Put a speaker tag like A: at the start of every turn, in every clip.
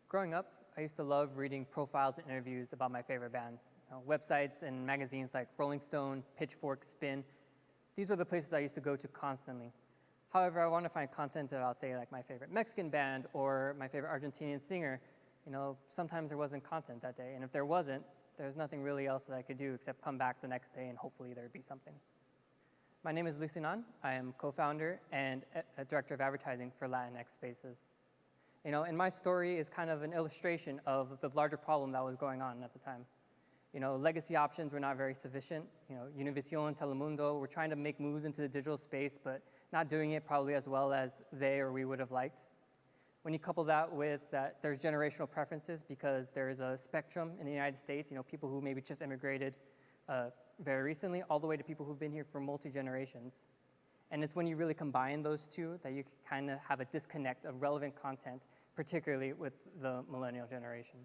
A: Growing up, I used to love reading profiles and interviews about my favorite bands. Websites and magazines like Rolling Stone, Pitchfork, Spin. These were the places I used to go to constantly. However, I want to find content about, say, like my favorite Mexican band or my favorite Argentinian singer. Sometimes there wasn't content that day. And if there wasn't, there's nothing really else that I could do except come back the next day and hopefully there'd be something. My name is Linan. I am co-founder and a director of advertising for Latinx Spaces. And my story is kind of an illustration of the larger problem that was going on at the time. Legacy options were not very sufficient. Univision, Telemundo were trying to make moves into the digital space, but not doing it probably as well as they or we would have liked. When you couple that with that there's generational preferences because there is a spectrum in the United States, people who maybe just immigrated very recently, all the way to people who've been here for multi-generations. And it's when you really combine those two that you kind of have a disconnect of relevant content, particularly with the millennial generation.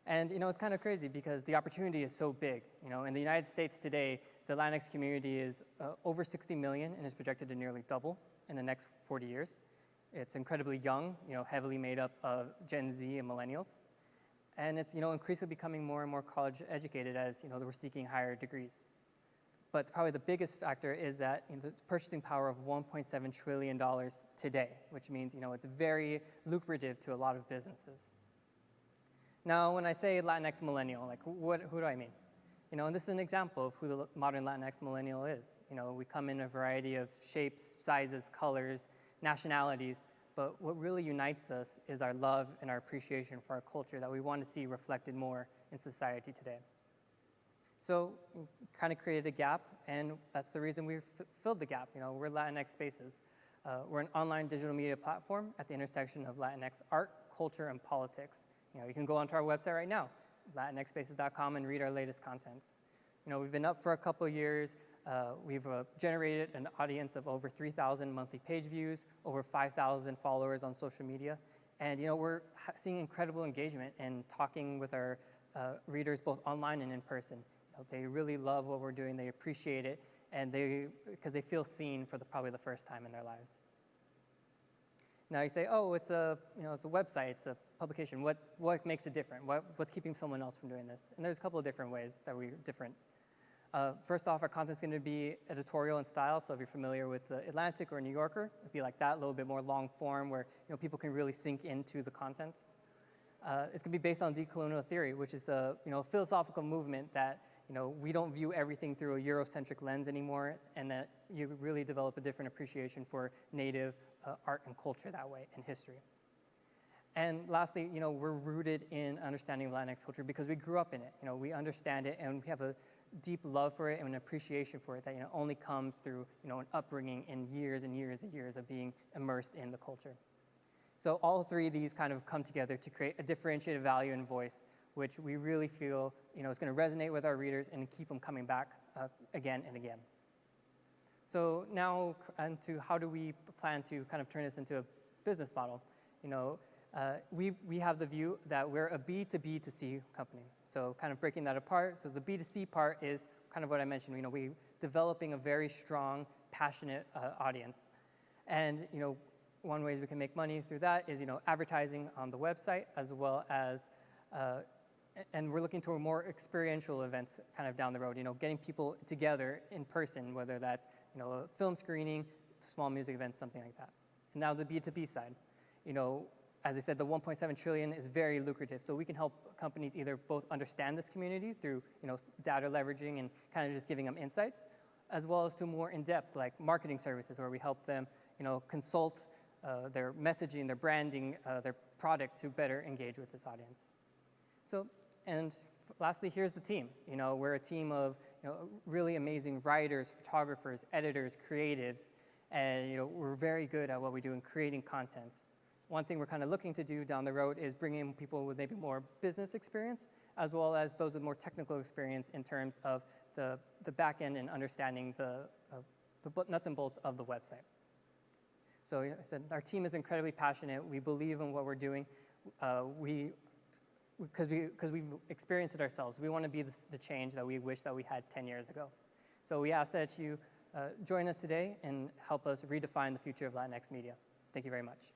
A: And it's kind of crazy because the opportunity is so big. In the United States today, the Latinx community is over 60 million and is projected to nearly double in the next 40 years. It's incredibly young, heavily made up of Gen Z and millennials. And it's increasingly becoming more and more college educated as we're seeking higher degrees. But probably the biggest factor is that the purchasing power of $1.7 trillion today, which means it's very lucrative to a lot of businesses. Now, when I say Latinx millennial, who do I mean? And this is an example of who the modern Latinx millennial is. We come in a variety of shapes, sizes, colors, nationalities, but what really unites us is our love and our appreciation for our culture that we want to see reflected more in society today. So we kind of created a gap, and that's the reason we filled the gap. We're Latinx Spaces. We're an online digital media platform at the intersection of Latinx art, culture, and politics. You can go onto our website right now, latinxspaces.com, and read our latest content. We've been up for a couple of years. We've generated an audience of over 3,000 monthly page views, over 5,000 followers on social media. And we're seeing incredible engagement and talking with our readers both online and in person. They really love what we're doing. They appreciate it, and because they feel seen for probably the first time in their lives. Now you say, oh, it's a website, it's a publication. What makes it different? What's keeping someone else from doing this? And there's a couple of different ways that we're different. First off, our content's going to be editorial in style. So if you're familiar with the Atlantic or New Yorker, it'd be like that, a little bit more long form where people can really sink into the content. It's going to be based on decolonial theory, which is a philosophical movement that we don't view everything through a Eurocentric lens anymore, and that you really develop a different appreciation for native art and culture that way, and history. And lastly, we're rooted in understanding Latinx culture because we grew up in it. We understand it, and we have a deep love for it and an appreciation for it that only comes through an upbringing in years and years and years of being immersed in the culture. So all three of these kind of come together to create a differentiated value and voice, which we really feel is going to resonate with our readers and keep them coming back again and again. So now, to how do we plan to kind of turn this into a business model? We have the view that we're a B2B2C company. So kind of breaking that apart. So the B2C part is kind of what I mentioned. We developing a very strong, passionate audience, and one way we can make money through that is advertising on the website, as well as and we're looking toward more experiential events kind of down the road. Getting people together in person, whether that's a film screening, small music events, something like that. And now the B2B side, as I said, the 1.7 trillion is very lucrative. So we can help companies either both understand this community through data leveraging and kind of just giving them insights, as well as to more in-depth like marketing services where we help them consult their messaging, their branding, their product to better engage with this audience. So, and lastly, here's the team. We're a team of really amazing writers, photographers, editors, creatives, and we're very good at what we do in creating content. One thing we're kind of looking to do down the road is bring in people with maybe more business experience, as well as those with more technical experience in terms of the back end and understanding the nuts and bolts of the website. So I said, our team is incredibly passionate. We believe in what we're doing. Because we've experienced it ourselves. We want to be the change that we wish that we had 10 years ago. So we ask that you join us today and help us redefine the future of Latinx media. Thank you very much.